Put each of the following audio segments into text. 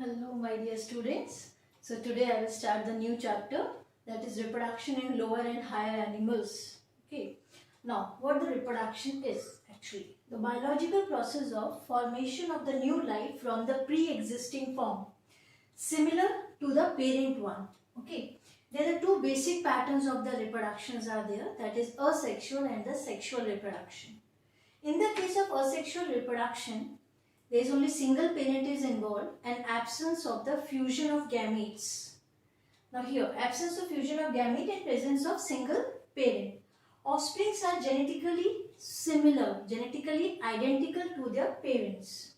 Hello my dear students. So today I will start the new chapter, that is reproduction in lower and higher animals. Okay. Now what the reproduction is actually? The biological process of formation of the new life from the pre-existing form, similar to the parent one. Okay. There are two basic patterns of the reproductions are there, that is asexual and the sexual reproduction. In the case of asexual reproduction, there is only single parent is involved and absence of the fusion of gametes. Now here, absence of fusion of gamete and presence of single parent. Offsprings are genetically similar, genetically identical to their parents.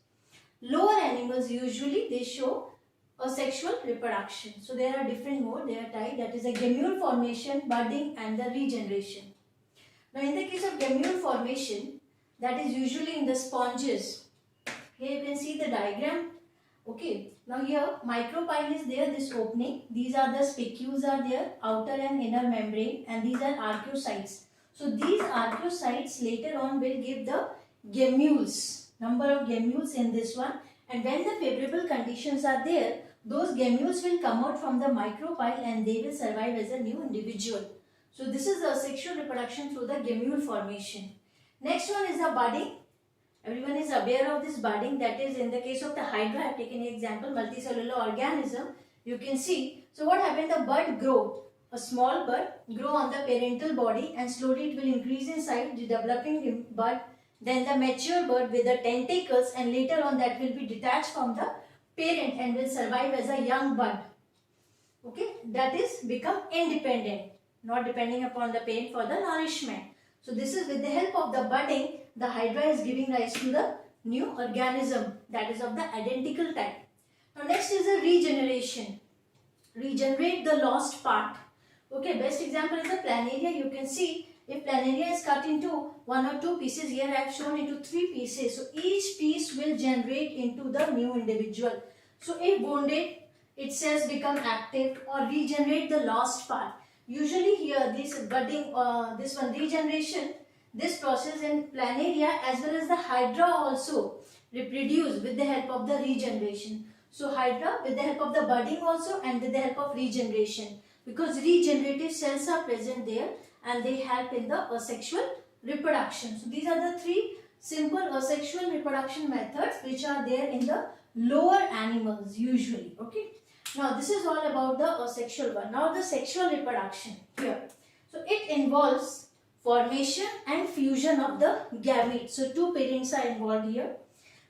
Lower animals usually they show asexual reproduction. So there are different modes, they are type, that is a gamete formation, budding and the regeneration. Now in the case of gamete formation, that is usually in the sponges. Here you can see the diagram. Okay. Now here micropyle is there, this opening. These are the spicules are there, outer and inner membrane, and these are archeocytes. So these archeocytes later on will give the gamules, number of gamules in this one. And when the favorable conditions are there, those gamules will come out from the micropyle and they will survive as a new individual. So this is the sexual reproduction through the gamule formation. Next one is the budding. Everyone is aware of this budding, that is in the case of the hydra. I have taken an example, multicellular organism. You can see, so what happened, the bud grow, a small bud grow on the parental body and slowly it will increase in size, the developing bud, then the mature bud with the tentacles, and later on that will be detached from the parent and will survive as a young bud. Okay, that is become independent, not depending upon the parent for the nourishment. So this is with the help of the budding, the hydra is giving rise to the new organism, that is of the identical type. Now next is the regeneration. Regenerate the lost part. Okay, best example is the planaria. You can see if planaria is cut into one or two pieces, here I have shown into three pieces. So each piece will generate into the new individual. So if wounded, its cells become active or regenerate the lost part. Usually here this budding, this one regeneration, this process in planaria as well as the hydra also reproduce with the help of the regeneration. So hydra with the help of the budding also and with the help of regeneration, because regenerative cells are present there and they help in the asexual reproduction. So these are the three simple asexual reproduction methods which are there in the lower animals usually. Okay. Now this is all about the asexual one. Now the sexual reproduction here. So it involves formation and fusion of the gametes. So two parents are involved here.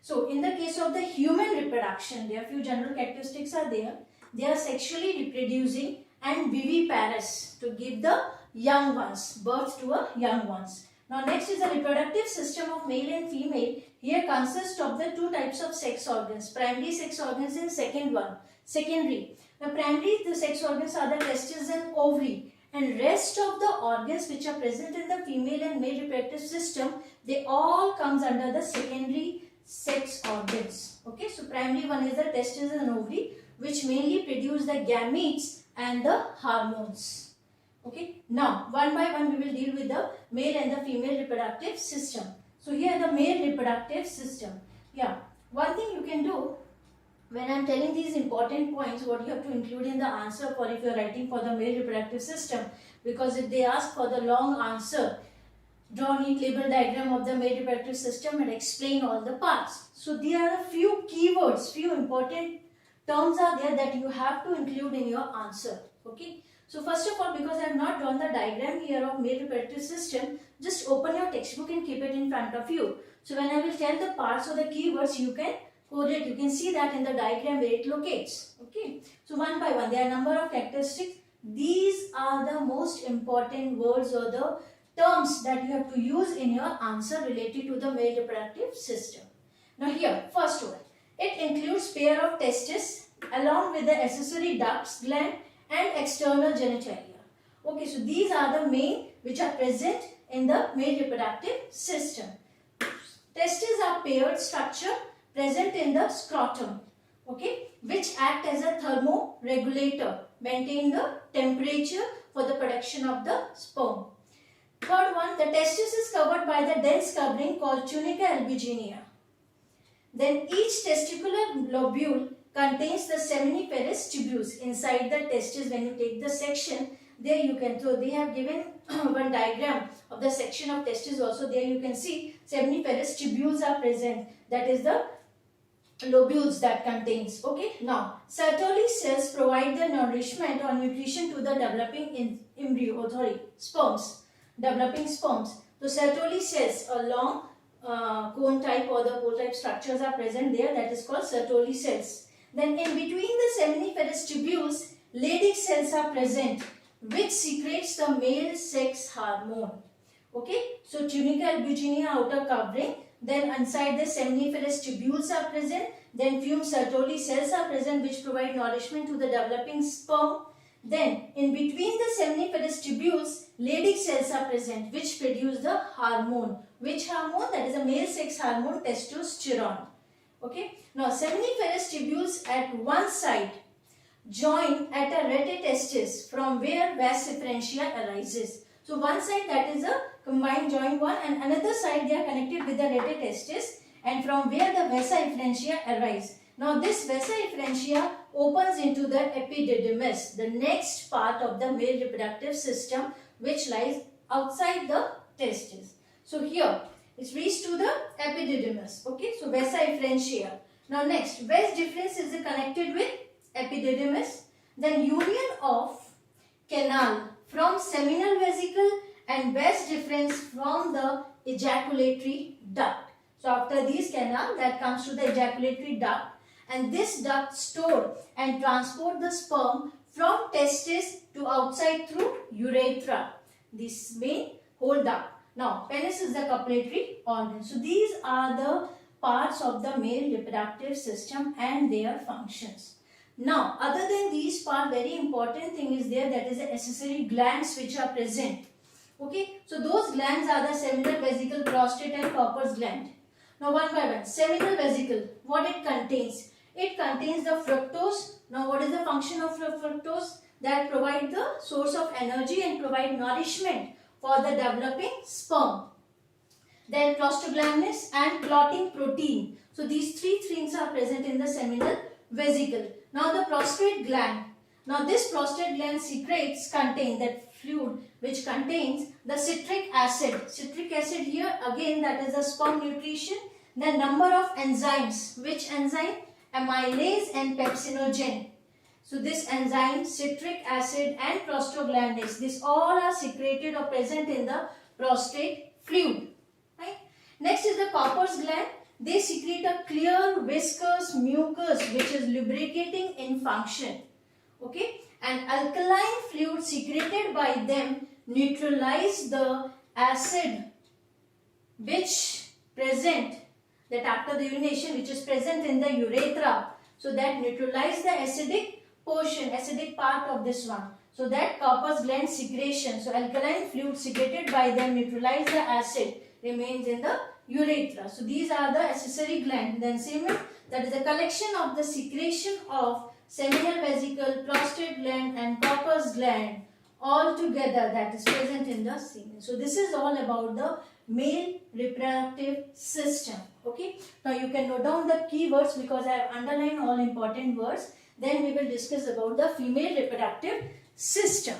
So in the case of the human reproduction, there are few general characteristics are there. They are sexually reproducing and viviparous to give the young ones, birth to a young ones. Now next is the reproductive system of male and female. Here consists of the two types of sex organs, primary sex organs and secondary. Now primary the sex organs are the testes and ovary, and rest of the organs which are present in the female and male reproductive system, they all comes under the secondary sex organs. Okay, so primary one is the testes and ovary, which mainly produce the gametes and the hormones. Okay, now one by one we will deal with the male and the female reproductive system. So here the male reproductive system. Yeah, one thing you can do when I am telling these important points, what you have to include in the answer for if you are writing for the male reproductive system, because if they ask for the long answer, draw neat label diagram of the male reproductive system and explain all the parts. So there are a few keywords, few important terms are there that you have to include in your answer. Okay. So first of all, because I have not drawn the diagram here of male reproductive system, just open your textbook and keep it in front of you. So when I will tell the parts or the keywords, you can correlate. You can see that in the diagram where it locates. Okay. So one by one, there are a number of characteristics. These are the most important words or the terms that you have to use in your answer related to the male reproductive system. Now here, first one, it includes pair of testes along with the accessory ducts, gland and external genitalia. Okay, so these are the main which are present in the male reproductive system. Testes are paired structure present in the scrotum, okay, which act as a thermoregulator, maintain the temperature for the production of the sperm. Third one, the testis is covered by the dense covering called tunica albuginea. Then each testicular lobule contains the seminiferous tubules inside the testes. When you take the section, there you can, so they have given one diagram of the section of testes also. There you can see seminiferous tubules are present, that is the lobules that contains. Okay, now Sertoli cells provide the nourishment or nutrition to the developing embryo, or sorry, sperms, developing sperms. So Sertoli cells, a long cone type or the pole type structures are present there, that is called Sertoli cells. Then in between the seminiferous tubules, Leydig cells are present, which secretes the male sex hormone. Okay, so tunica albuginea outer covering, then inside the seminiferous tubules are present, then few Sertoli cells are present which provide nourishment to the developing sperm. Then in between the seminiferous tubules, Leydig cells are present which produce the hormone. Which hormone? That is a male sex hormone, testosterone. Okay, now seminiferous tubules at one side join at a rete testis from where vas efferentia arises. So one side, that is a combined joint one, and another side they are connected with the rete testis, and from where the vasa efferentia arise. Now this vasa efferentia opens into the epididymis, the next part of the male reproductive system which lies outside the testis. So here it reaches to the epididymis. Okay, so vasa efferentia. Now next, vas deferens is connected with epididymis. Then union of canal from seminal vesicle and vas deferens from the ejaculatory duct. So after these canal, that comes to the ejaculatory duct, and this duct store and transport the sperm from testis to outside through urethra. This main whole duct. Now penis is the copulatory organ. So these are the parts of the male reproductive system and their functions. Now, other than these parts, very important thing is there, that is the accessory glands which are present. Okay, so those glands are the seminal vesicle, prostate and Cowper's gland. Now one by one, seminal vesicle, what it contains? It contains the fructose. Now what is the function of fructose? That provide the source of energy and provide nourishment for the developing sperm. Then prostaglandins and clotting protein. So these three things are present in the seminal vesicle. Now the prostate gland. Now this prostate gland secretes, contain that fluid which contains the citric acid. Citric acid here again, that is the sperm nutrition. The number of enzymes. Which enzyme? Amylase and pepsinogen. So this enzyme, citric acid and prostaglandins, this all are secreted or present in the prostate fluid. Right? Next is the Cowper's gland. They secrete a clear viscous mucus which is lubricating in function. Okay, and alkaline fluid secreted by them neutralize the acid which present, that after the urination which is present in the urethra. So that neutralize the acidic portion, acidic part of this one. So that Cowper's gland secretion, so alkaline fluid secreted by them neutralize the acid, remains in the urethra. So these are the accessory gland. Then semen, that is a collection of the secretion of seminal vesicle, prostate gland and Cowper's gland all together, that is present in the semen. So this is all about the male reproductive system. Okay. Now you can note down the keywords because I have underlined all important words. Then we will discuss about the female reproductive system.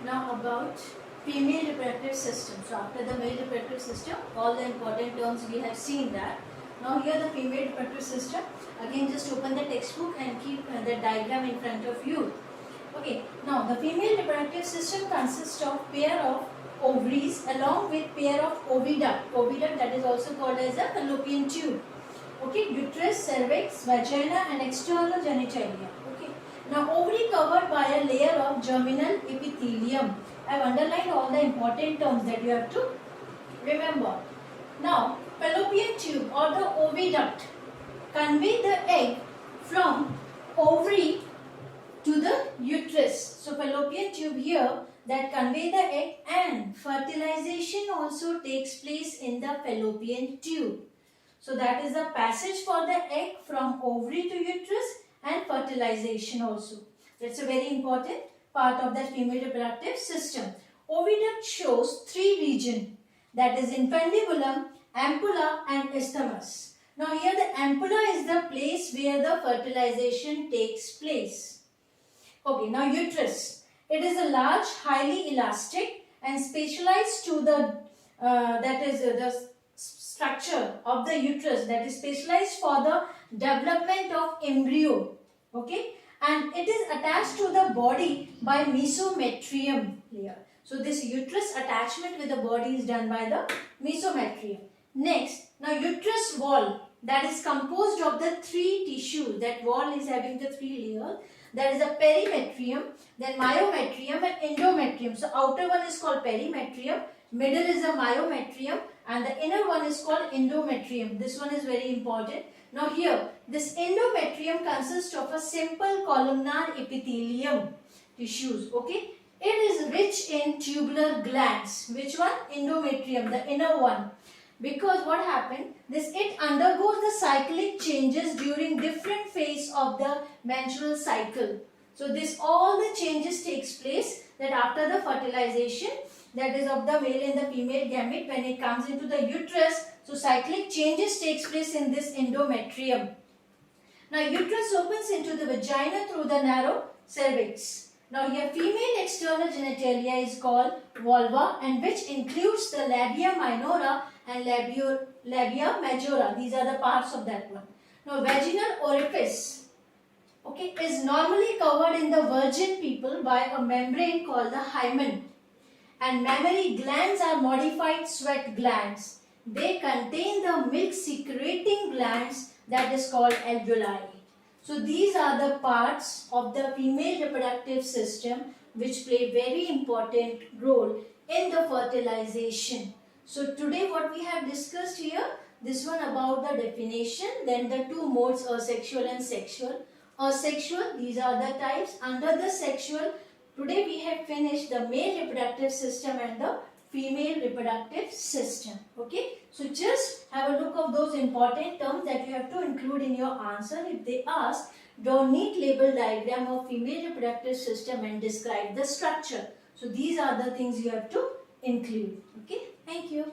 Now about female reproductive system. So after the male reproductive system, all the important terms we have seen that. Now here the female reproductive system. Again just open the textbook and keep the diagram in front of you. Okay. Now the female reproductive system consists of pair of ovaries along with pair of oviduct. Oviduct, that is also called as a fallopian tube. Okay. Uterus, cervix, vagina and external genitalia. Now ovary covered by a layer of germinal epithelium. I have underlined all the important terms that you have to remember. Now fallopian tube or the oviduct convey the egg from ovary to the uterus. So fallopian tube here that convey the egg, and fertilization also takes place in the fallopian tube. So that is the passage for the egg from ovary to uterus and fertilization also. That's a very important part of the female reproductive system. Oviduct shows three regions. that is infundibulum, ampulla and isthmus. Now here the ampulla is the place where the fertilization takes place. Okay, now uterus. It is a large, highly elastic and specialized to the the structure of the uterus, that is specialized for the development of embryo. Okay, and it is attached to the body by mesometrium layer. So this uterus attachment with the body is done by the mesometrium. Next, now uterus wall, that is composed of the three tissues. That wall is having the three layers. There is a perimetrium, then myometrium and endometrium. So outer one is called perimetrium, middle is a myometrium and the inner one is called endometrium. This one is very important. Now here, this endometrium consists of a simple columnar epithelium tissues. Okay, it is rich in tubular glands. Which one? Endometrium, the inner one. Because what happened, it undergoes the cyclic changes during different phase of the menstrual cycle. So all the changes takes place that after the fertilization, that is of the male and the female gamete, when it comes into the uterus, so cyclic changes takes place in this endometrium. Now uterus opens into the vagina through the narrow cervix. Now here female external genitalia is called vulva, and which includes the labia minora and labia majora. These are the parts of that one. Now vaginal orifice, okay, is normally covered in the virgin people by a membrane called the hymen. And mammary glands are modified sweat glands. They contain the milk secreting glands that is called alveoli. So these are the parts of the female reproductive system which play very important role in the fertilization. So today what we have discussed here, this one about the definition, then the two modes, asexual and sexual. Asexual, these are the types. Under the sexual, today we have finished the male reproductive system and the female reproductive system. Okay, so just have a look of those important terms that you have to include in your answer. If they ask, draw neat label diagram of female reproductive system and describe the structure. So these are the things you have to include. Okay, thank you.